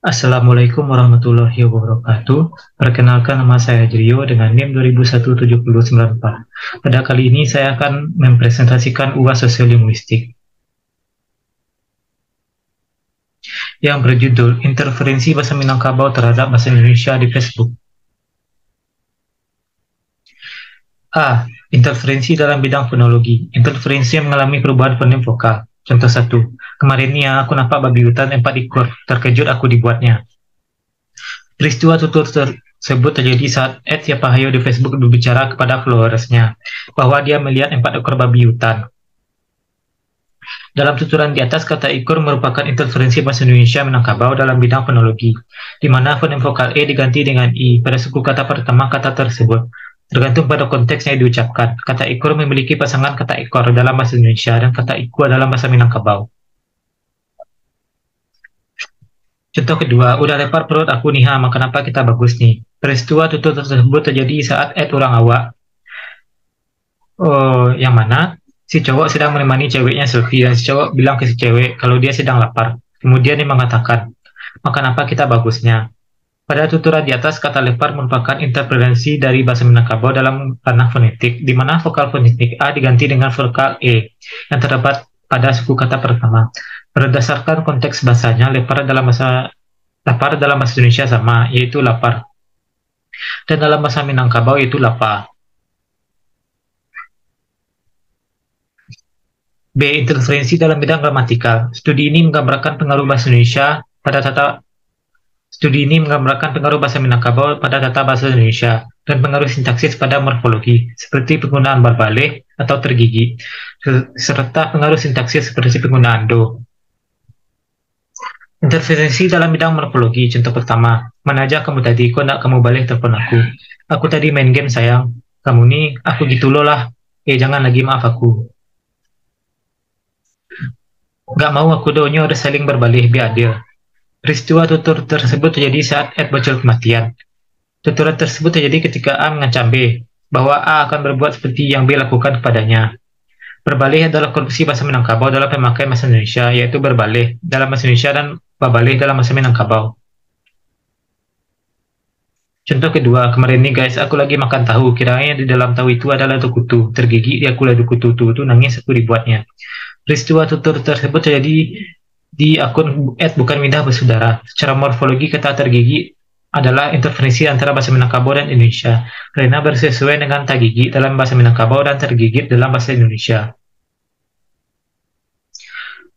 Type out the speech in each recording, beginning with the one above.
Assalamualaikum warahmatullahi wabarakatuh. Perkenalkan, nama saya Jrio dengan NIM 20177094. Pada kali ini saya akan mempresentasikan UAS Sosiolinguistik yang berjudul Interferensi Bahasa Minangkabau terhadap Bahasa Indonesia di Facebook. A. Interferensi dalam bidang fonologi. Interferensi yang mengalami perubahan fonem vokal. Contoh 1. Kemarin aku nampak babi hutan 4 ekor. Terkejut aku dibuatnya. Peristiwa tutur tersebut terjadi saat Ed Yapahayo di Facebook berbicara kepada followersnya bahwa dia melihat 4 ekor babi hutan. Dalam tuturan di atas, kata ekor merupakan interferensi bahasa Indonesia Minangkabau dalam bidang fonologi, di mana fonem vokal E diganti dengan I pada suku kata pertama kata tersebut. Tergantung pada konteks yang diucapkan, kata ekor memiliki pasangan kata ekor dalam bahasa Indonesia dan kata ikua dalam bahasa Minangkabau. Contoh kedua, udah lepar perut aku nih, makan apa kita bagus nih. Peristiwa tutur tersebut terjadi saat Ed ulang awak. Yang mana si cowok sedang menemani ceweknya selfie dan si cowok bilang ke si cewek kalau dia sedang lapar. Kemudian dia mengatakan, makan apa kita bagusnya. Pada tuturan di atas, kata lepar merupakan interferensi dari bahasa Minangkabau dalam ranah fonetik, di mana vokal fonetik A diganti dengan vokal E yang terdapat pada suku kata pertama. Berdasarkan konteks bahasanya, lapar dalam bahasa Indonesia sama, yaitu lapar. Dan dalam bahasa Minangkabau yaitu lapa. B. Interferensi dalam bidang gramatikal. Studi ini menggambarkan pengaruh bahasa Minangkabau pada tata bahasa Indonesia dan pengaruh sintaksis pada morfologi, seperti penggunaan barbale atau tergigi, serta pengaruh sintaksis seperti penggunaan do. Interferensi dalam bidang morfologi. Contoh pertama, mana aja kamu tadi, kok nak kamu balik telepon aku? Aku tadi main game sayang. Kamu nih, aku gitu loh lah. Jangan lagi, maaf aku. Gak mau aku doanya udah saling berbalik, biar adil. Peristiwa tutur tersebut terjadi saat Ed bocor kematian. Tuturan tersebut terjadi ketika A mengancam B, bahwa A akan berbuat seperti yang B lakukan kepadanya. Berbalih adalah korupsi bahasa Minangkabau dalam pemakaian bahasa Indonesia, yaitu berbalih dalam bahasa Indonesia dan babalih dalam bahasa Minangkabau. Contoh kedua, kemarin nih guys, aku lagi makan tahu, kiranya di dalam tahu itu adalah tukutu. Tergigit aku ladu kutu itu nangis aku dibuatnya. Peristiwa tutur tersebut terjadi di akun bukan Mindah Bersaudara. Secara morfologi, kata tergigit adalah interferensi antara bahasa Minangkabau dan Indonesia, karena bersesuaian dengan tagigi dalam bahasa Minangkabau dan tergigit dalam bahasa Indonesia.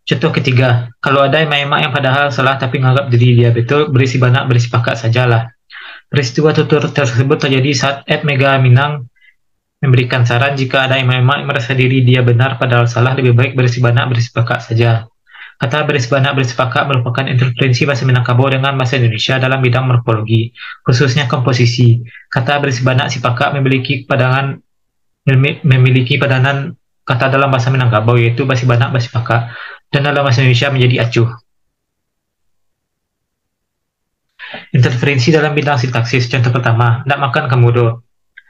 Contoh ketiga, kalau ada emak-emak yang padahal salah tapi menganggap diri dia betul, berisi banak berisi pakat sajalah. Peristiwa tutur tersebut terjadi saat Ed Mega Minang memberikan saran jika ada emak-emak yang merasa diri dia benar padahal salah, lebih baik berisi banak berisi pakat saja. Kata berisi banak berisi pakat merupakan interferensi bahasa Minangkabau dengan bahasa Indonesia dalam bidang morfologi, khususnya komposisi. Kata berisi banak si pakat memiliki padanan kata dalam bahasa Minangkabau, yaitu basi banak basi pakat, dan dalam bahasa Indonesia menjadi acuh. Interferensi dalam bidang sintaksis. Contoh pertama, ndak makan kamu do.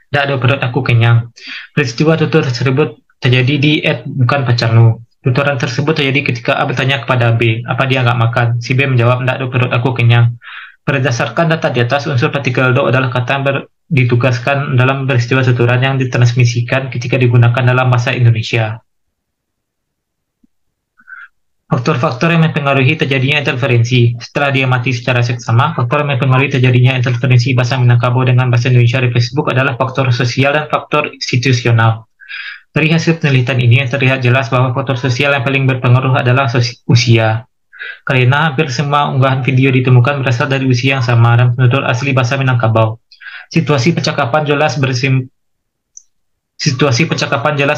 Ndak ada perut aku kenyang. Peristiwa tutur tersebut terjadi di Ed bukan pacarmu. Tuturan tersebut terjadi ketika A bertanya kepada B, apa dia nggak makan? Si B menjawab, ndak ada perut aku kenyang. Berdasarkan data di atas, unsur partikel do adalah kata yang ditugaskan dalam peristiwa tuturan yang ditransmisikan ketika digunakan dalam bahasa Indonesia. Faktor-faktor yang mempengaruhi terjadinya interferensi. Setelah diamati secara seksama, faktor yang mempengaruhi terjadinya interferensi bahasa Minangkabau dengan bahasa Indonesia di Facebook adalah faktor sosial dan faktor institusional. Dari hasil penelitian ini terlihat jelas bahwa faktor sosial yang paling berpengaruh adalah usia. Karena hampir semua unggahan video ditemukan berasal dari usia yang sama dan penutur asli bahasa Minangkabau. Situasi percakapan jelas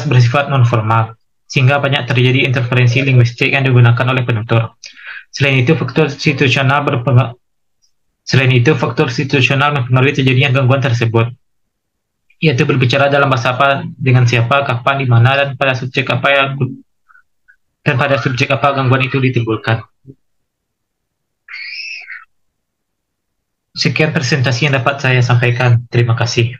bersifat non-formal, sehingga banyak terjadi interferensi linguistik yang digunakan oleh penutur. Selain itu, faktor situasional mempengaruhi terjadinya gangguan tersebut, yaitu berbicara dalam bahasa apa, dengan siapa, kapan, di mana, dan pada subjek apa gangguan itu ditimbulkan. Sekian presentasi yang dapat saya sampaikan. Terima kasih.